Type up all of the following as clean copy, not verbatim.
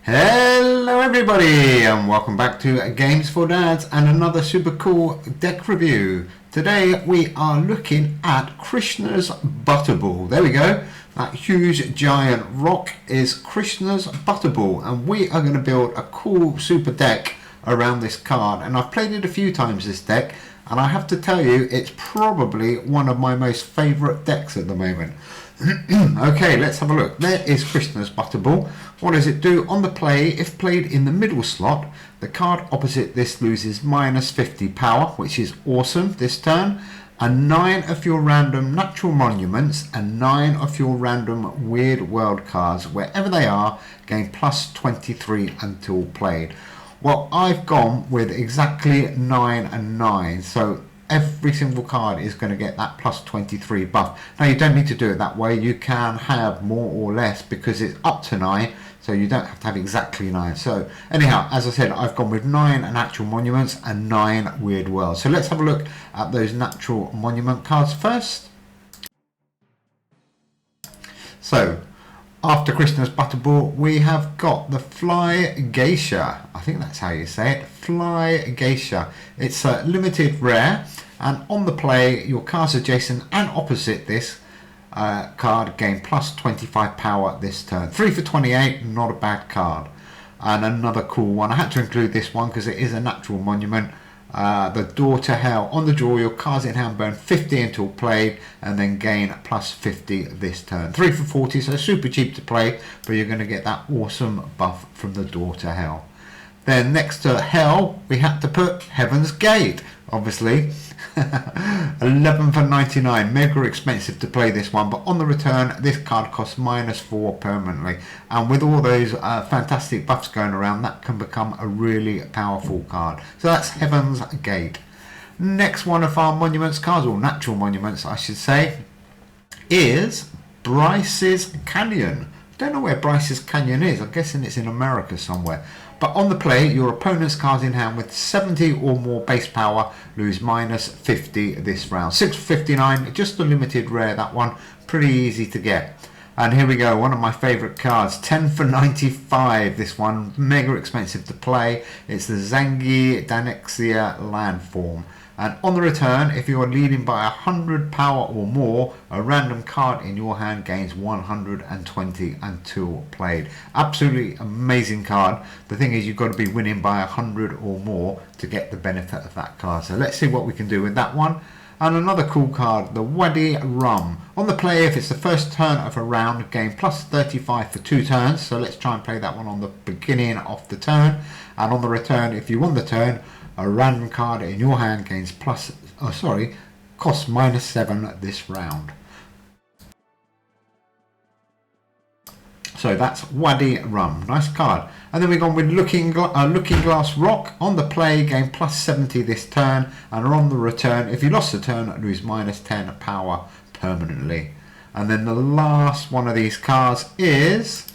Hello everybody and welcome back to Games for Dads and another super cool deck review. Today we are looking at Krishna's Butterball. There we go. That huge giant rock is Krishna's Butterball, and we are going to build a cool super deck around this card. And I've played it a few times, this deck, and I have to tell you it's probably one of my most favourite decks at the moment. Okay, let's have a look. There is Krishna's Butterball. What does it do? On the play, if played in the middle slot, the card opposite this loses minus 50 power, which is awesome this turn, and 9 of your random natural monuments and 9 of your random weird world cards, wherever they are, gain plus 23 until played. Well, I've gone with exactly 9 and 9, so every single card is going to get that plus 23 buff. Now you don't need to do it that way, you can have more or less because it's up to 9, so you don't have to have exactly 9. So anyhow, as I said, I've gone with 9 natural monuments and 9 weird worlds. So let's have a look at those natural monument cards first. So after Krishna's Butterball, we have got the Fly Geisha. I think that's how you say it. Fly Geisha. It's a limited rare, and on the play, your cards adjacent and opposite this card gain plus 25 power this turn. 3 for 28, not a bad card. And another cool one. I had to include this one because it is a natural monument. The Door to Hell. On the draw, your cards in hand burn 50 until played and then gain plus 50 this turn. 3 for 40, so super cheap to play, but you're going to get that awesome buff from the Door to Hell. Then next to Hell, we had to put Heaven's Gate, obviously. 11 for 99, mega expensive to play this one, but on the return this card costs minus 4 permanently, and with all those fantastic buffs going around, that can become a really powerful card. So that's Heaven's Gate. Next one of our monuments cards, or natural monuments I should say, is Bryce's Canyon. Don't know where Bryce's Canyon is. I'm guessing it's in America somewhere. But on the play, your opponent's cards in hand with 70 or more base power lose minus 50 this round. 6 for 59, just a limited rare, that one. Pretty easy to get. And here we go, one of my favourite cards, 10 for 95, this one, mega expensive to play. It's the Zangi Danexia Landform. And on the return, if you are leading by 100 power or more, a random card in your hand gains 120 until played. Absolutely amazing card. The thing is, you've got to be winning by 100 or more to get the benefit of that card. So let's see what we can do with that one. And another cool card, the Wadi Rum. On the play, if it's the first turn of a round, gain plus 35 for 2 turns. So let's try and play that one on the beginning of the turn. And on the return, if you won the turn, a random card in your hand gains costs minus 7 this round. So that's Wadi Rum, nice card. And then we've gone with Looking Glass Rock. On the play, gain plus 70 this turn, and on the return, if you lost the turn, lose minus 10 power permanently. And then the last one of these cards is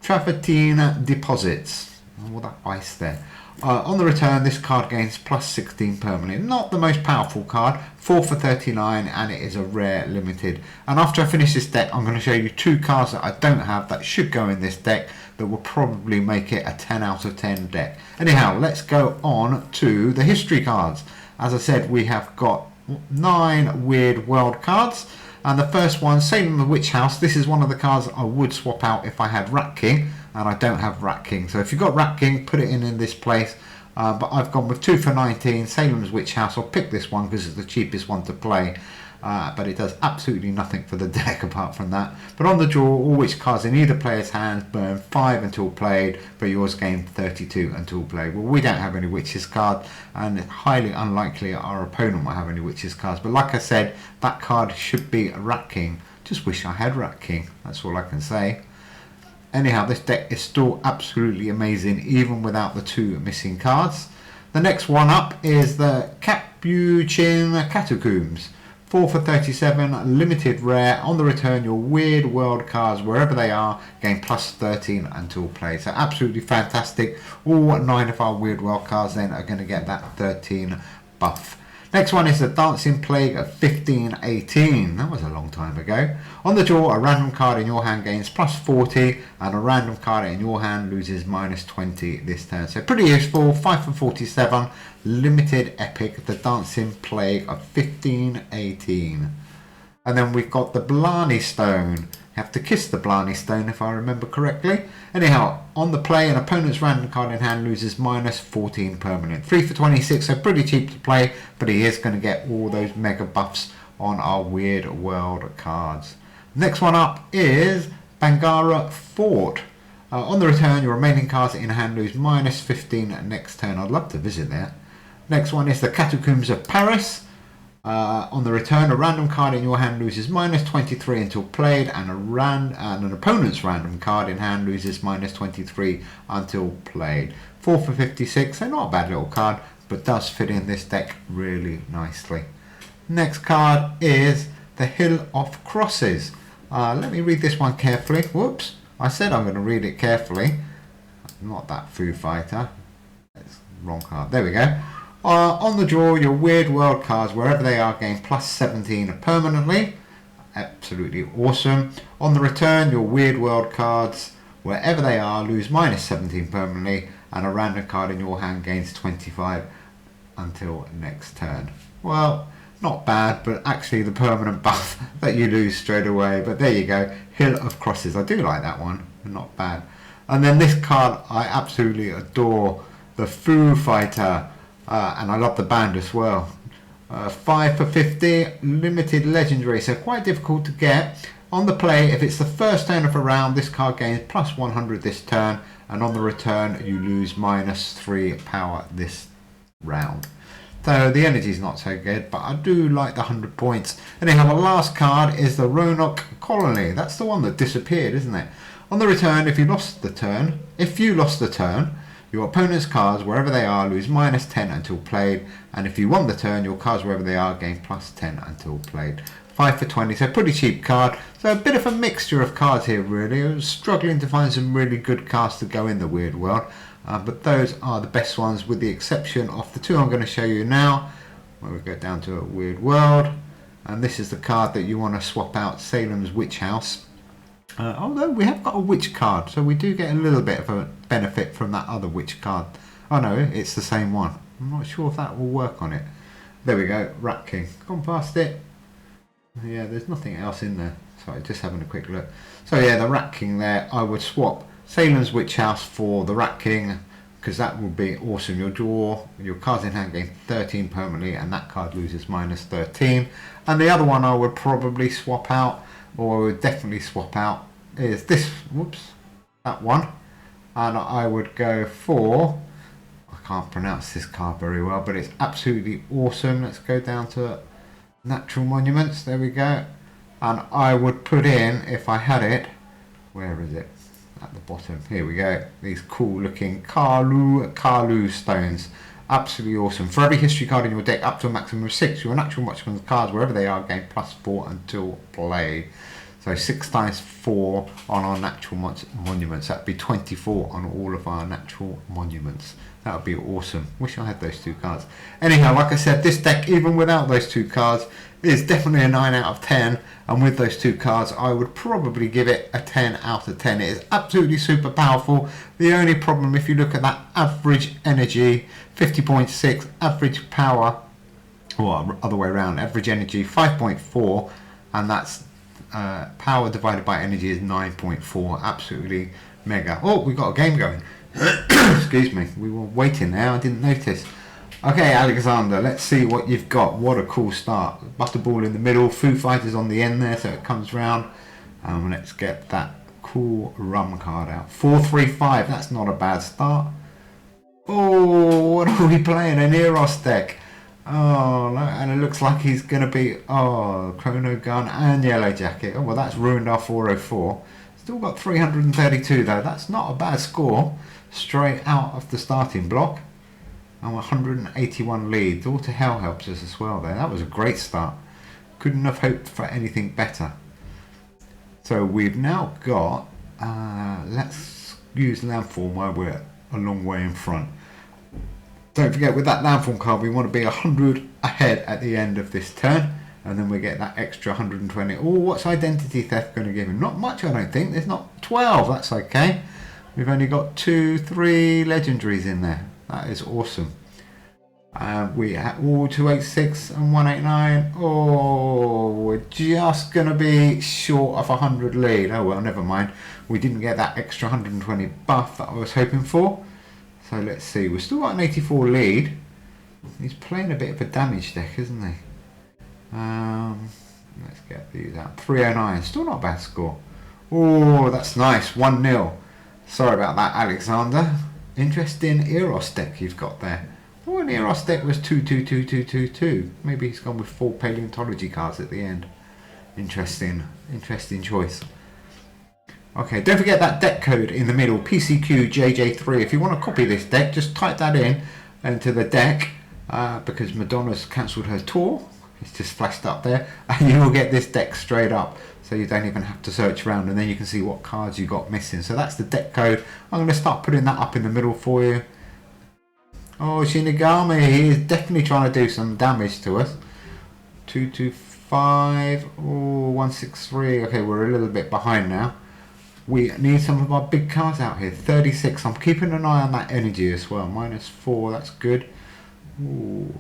Travertine Deposits. All that ice there. On the return, this card gains plus 16 permanently. Not the most powerful card, 4 for 39, and it is a rare limited. And after I finish this deck, I'm going to show you 2 cards that I don't have that should go in this deck that will probably make it a 10 out of 10 deck. Anyhow, let's go on to the history cards. As I said, we have got 9 weird world cards. And the first one, Salem the Witch House. This is one of the cards I would swap out if I had Rat King, and I don't have Rat King. So if you've got Rat King, put it in this place. But I've gone with 2 for 19, Salem's Witch House. I'll pick this one because it's the cheapest one to play. But it does absolutely nothing for the deck apart from that. But on the draw, all witch cards in either player's hands burn 5 until played, but yours gain 32 until played. Well, we don't have any witches cards, and it's highly unlikely our opponent will have any witches cards. But like I said, that card should be a Rat King. Just wish I had Rat King. That's all I can say. Anyhow, this deck is still absolutely amazing, even without the 2 missing cards. The next one up is the Capuchin Catacombs. 4 for 37, limited rare. On the return, your weird world cards, wherever they are, gain plus 13 until played. So absolutely fantastic. All 9 of our weird world cards then are going to get that 13 buff. Next one is the Dancing Plague of 1518. That was a long time ago. On the draw, a random card in your hand gains plus 40 and a random card in your hand loses minus 20 this turn. So pretty useful. 5 for 47. Limited epic, the Dancing Plague of 1518. And then we've got the Blarney Stone. You have to kiss the Blarney Stone if I remember correctly. Anyhow, on the play, an opponent's random card in hand loses minus 14 permanent. 3 for 26, so pretty cheap to play, but he is going to get all those mega buffs on our Weird World cards. Next one up is Bangara Fort. On the return, your remaining cards in hand lose minus 15 next turn. I'd love to visit there. Next one is the Catacombs of Paris. On the return, a random card in your hand loses minus 23 until played, and an opponent's random card in hand loses minus 23 until played. 4 for 56, so not a bad little card, but does fit in this deck really nicely. Next card is the Hill of Crosses. Let me read this one carefully. Whoops, I said I'm going to read it carefully. Not that Foo Fighter. That's the wrong card. There we go. On the draw, your Weird World cards, wherever they are, gain plus 17 permanently. Absolutely awesome. On the return, your Weird World cards, wherever they are, lose minus 17 permanently, and a random card in your hand gains 25 until next turn. Well, not bad, but actually the permanent buff that you lose straight away. But there you go, Hill of Crosses. I do like that one, not bad. And then this card I absolutely adore, the Foo Fighter. And I love the band as well. 5 for 50, limited legendary, so quite difficult to get. On the play, if it's the first turn of a round, this card gains plus 100 this turn, and on the return, you lose minus 3 power this round. So the energy is not so good, but I do like the 100 points. Anyhow, the last card is the Roanoke Colony. That's the one that disappeared, isn't it? On the return, if you lost the turn, your opponent's cards, wherever they are, lose minus 10 until played. And if you won the turn, your cards, wherever they are, gain plus 10 until played. 5 for 20, so pretty cheap card. So a bit of a mixture of cards here, really. I was struggling to find some really good cards to go in the Weird World. But those are the best ones, with the exception of the two I'm going to show you now. Where we go down to a Weird World. And this is the card that you want to swap out, Salem's Witch House. Although we have got a witch card, so we do get a little bit of a benefit from that other witch card. Oh no, it's the same one. I'm not sure if that will work on it. There we go, Rat King. Gone past it. Yeah, there's nothing else in there. Sorry, just having a quick look. So yeah, the Rat King there, I would swap Salem's Witch House for the Rat King, because that would be awesome. Your draw, your cards in hand gain 13 permanently, and that card loses minus 13. And the other one I would probably swap out, or I would definitely swap out, is this, that one. And I would go for, I can't pronounce this card very well, but it's absolutely awesome. Let's go down to Natural Monuments, there we go. And I would put in, if I had it, where is it? At the bottom, here we go. These cool looking Karlu stones. Absolutely awesome. For every history card in your deck up to a maximum of 6, your Natural Monuments cards, wherever they are, gain plus 4 until play. So 6 times 4 on our Natural Monuments. That'd be 24 on all of our Natural Monuments. That would be awesome. Wish I had those two cards. Anyhow, like I said, this deck, even without those two cards, is definitely a 9 out of 10. And with those two cards, I would probably give it a 10 out of 10. It is absolutely super powerful. The only problem, if you look at that average energy, 50.6, average power, or other way around, average energy 5.4, and that's power divided by energy is 9.4. Absolutely mega. Oh, we got a game going. Excuse me, we were waiting there, I didn't notice. Okay, Alexander, let's see what you've got. What a cool start. Butterball in the middle, Foo Fighters on the end there, so it comes round. Let's get that cool rum card out. 4-3-5, that's not a bad start. Oh, what are we playing? An Eros deck. Oh, and it looks like he's going to be, Chrono Gun and Yellow Jacket. Oh, well, that's ruined our 404. Still got 332 though. That's not a bad score. Straight out of the starting block. And 181 leads. All to hell helps us as well there. That was a great start. Couldn't have hoped for anything better. So we've now got, let's use landform while we're a long way in front. Don't forget, with that landform card, we want to be 100 ahead at the end of this turn, and then we get that extra 120. Oh, what's identity theft going to give him? Not much, I don't think. There's not 12. That's okay. We've only got 2, 3 legendaries in there. That is awesome. We have 286 and 189. Oh, we're just going to be short of 100 lead. Oh well, never mind. We didn't get that extra 120 buff that I was hoping for. So let's see. We've still got an 84 lead. He's playing a bit of a damage deck, isn't he? Let's get these out. 309. Still not a bad score. Oh, that's nice. 1-0. Sorry about that, Alexander. Interesting Eros deck you've got there. Oh, an Eros deck was 2-2-2-2-2-2. Maybe he's gone with 4 paleontology cards at the end. Interesting choice. Okay, don't forget that deck code in the middle, PCQJJ3. If you want to copy this deck, just type that in into the deck because Madonna's cancelled her tour. It's just flashed up there, and you will get this deck straight up. So you don't even have to search around, and then you can see what cards you got missing. So that's the deck code. I'm going to start putting that up in the middle for you. Oh, Shinigami, he is definitely trying to do some damage to us. 225, oh, 163. Okay, we're a little bit behind now. We need some of our big cards out here. 36, I'm keeping an eye on that energy as well. -4, that's good. Ooh.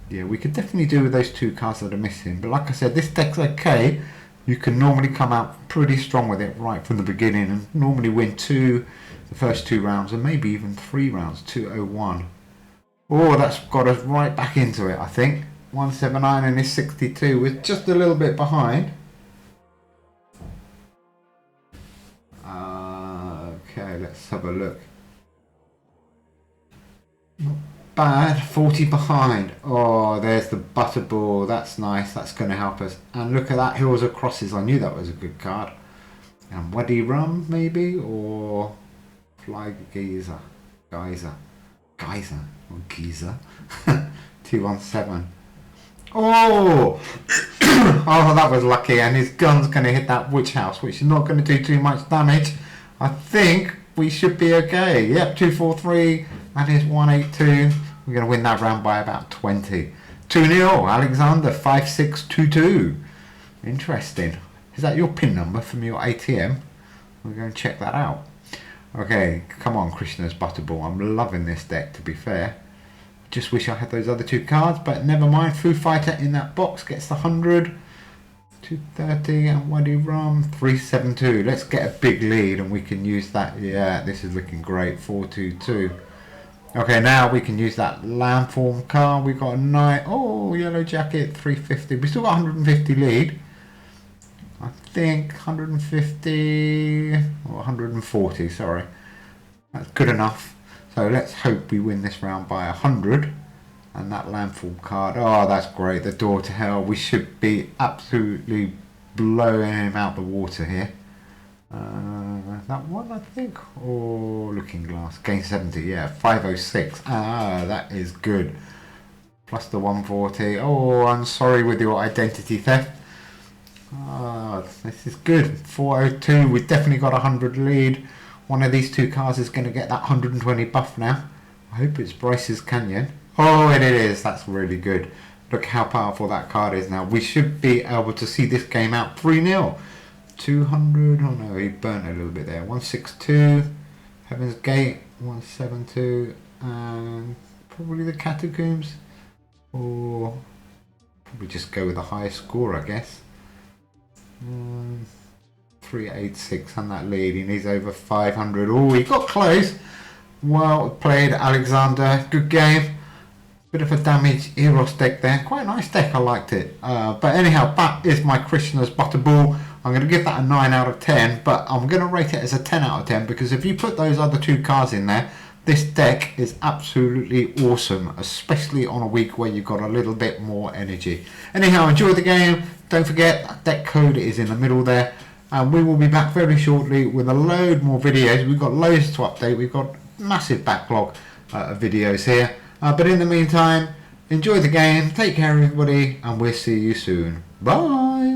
Yeah, we could definitely do with those 2 cards that are missing. But like I said, this deck's okay. You can normally come out pretty strong with it right from the beginning and normally win the first 2 rounds and maybe even 3 rounds. 201. Oh, that's got us right back into it, I think. 179 and is 62. We're just a little bit behind. Okay, let's have a look. Not bad. 40 behind. Oh, there's the Butterball. That's nice. That's going to help us. And look at that. Hills of Crosses. I knew that was a good card. And Waddy Rum, maybe? Or Fly Geyser. Or Geezer. 217. Oh! Oh, that was lucky. And his gun's going to hit that witch house, which is not going to do too much damage. I think we should be okay. Yep, 243. That is 182. We're going to win that round by about 20. 2-0. Alexander, 5622. Interesting. Is that your PIN number from your ATM? We're going to check that out. Okay, come on, Krishna's Butterball. I'm loving this deck, to be fair. Just wish I had those other 2 cards, but never mind. Foo Fighter in that box gets the 100. 230 and Waddy Rum 372. Let's get a big lead and we can use that. Yeah, this is looking great. 422. Okay, now we can use that landform card. We've got a knight. Oh, yellow jacket 350. We still got 150 lead. I think 150 or 140. Sorry, that's good enough. So let's hope we win this round by 100. And that landfall card, oh, that's great. The Door to Hell. We should be absolutely blowing him out the water here. That one, I think. Oh, Looking Glass. Gain 70, yeah. 506. Ah, that is good. Plus the 140. Oh, I'm sorry with your identity theft. Ah, this is good. 402. We've definitely got 100 lead. One of these 2 cards is going to get that 120 buff now. I hope it's Bryce's Canyon. Oh, it is. That's really good. Look how powerful that card is now. We should be able to see this game out 3-0. 200. Oh no, he burnt a little bit there. 162. Heaven's Gate. 172. And probably the Catacombs. Or probably just go with the highest score, I guess. 386 on that lead. He needs over 500. Oh, he got close. Well played, Alexander. Good game. Bit of a damaged Eros deck there. Quite a nice deck, I liked it. But anyhow, that is my Krishna's Butterball. I'm going to give that a 9 out of 10, but I'm going to rate it as a 10 out of 10 because if you put those other 2 cards in there, this deck is absolutely awesome, especially on a week where you've got a little bit more energy. Anyhow, enjoy the game. Don't forget, that deck code is in the middle there. And we will be back very shortly with a load more videos. We've got loads to update. We've got massive backlog of videos here. But in the meantime, enjoy the game, take care everybody, and we'll see you soon. Bye!